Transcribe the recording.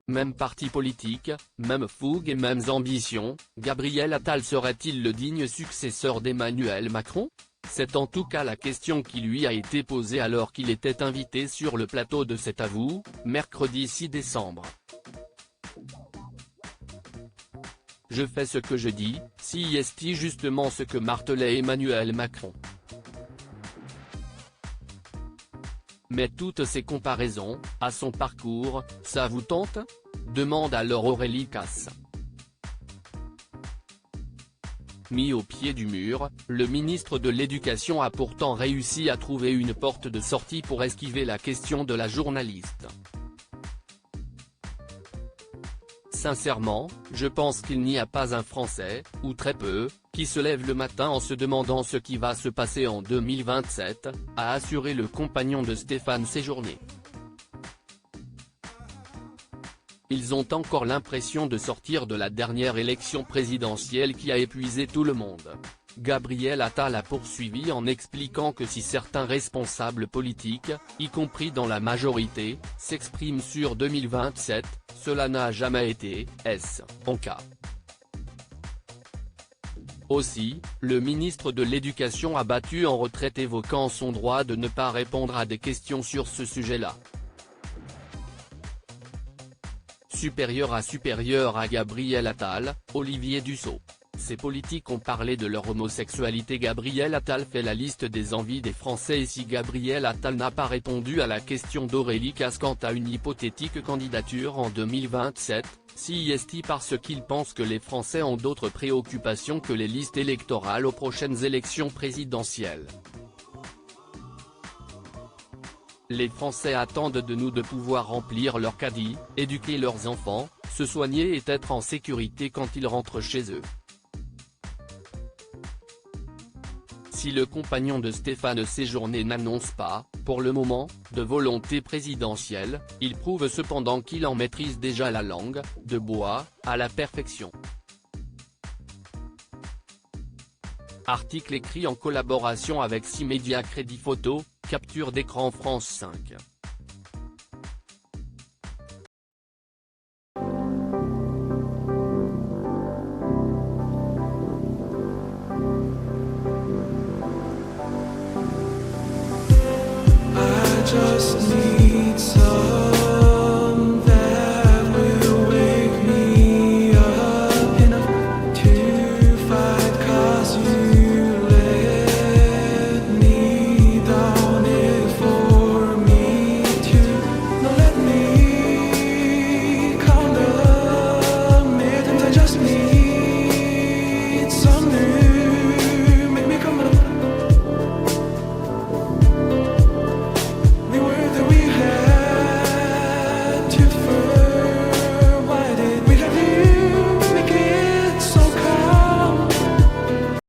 Même parti politique, même fougue et mêmes ambitions, Gabriel Attal serait-il le digne successeur d'Emmanuel Macron? C'est en tout cas la question qui lui a été posée alors qu'il était invité sur le plateau de C'est à vous, mercredi 6 décembre. Je fais ce que je dis, si est justement ce que martelait Emmanuel Macron. Mais toutes ces comparaisons, à son parcours, ça vous tente? Demande alors Aurélie Casse. Mis au pied du mur, le ministre de l'Éducation a pourtant réussi à trouver une porte de sortie pour esquiver la question de la journaliste. Sincèrement, je pense qu'il n'y a pas un Français, ou très peu, qui se lève le matin en se demandant ce qui va se passer en 2027, a assuré le compagnon de Stéphane Séjourné. Ils ont encore l'impression de sortir de la dernière élection présidentielle qui a épuisé tout le monde. Gabriel Attal a poursuivi en expliquant que si certains responsables politiques, y compris dans la majorité, s'expriment sur 2027, cela n'a jamais été, en cas. Aussi, le ministre de l'Éducation a battu en retraite évoquant son droit de ne pas répondre à des questions sur ce sujet-là. Supérieur à Gabriel Attal, Olivier Dussopt. Ces politiques ont parlé de leur homosexualité. Gabriel Attal fait la liste des envies des Français. Et si Gabriel Attal n'a pas répondu à la question d'Aurélie Casse quant à une hypothétique candidature en 2027, si est parce qu'il pense que les Français ont d'autres préoccupations que les listes électorales aux prochaines élections présidentielles. Les Français attendent de nous de pouvoir remplir leur caddie, éduquer leurs enfants, se soigner et être en sécurité quand ils rentrent chez eux. Si le compagnon de Stéphane Séjourné n'annonce pas, pour le moment, de volonté présidentielle, il prouve cependant qu'il en maîtrise déjà la langue, de bois, à la perfection. Article écrit en collaboration avec 6 médias. Crédit photo, capture d'écran France 5.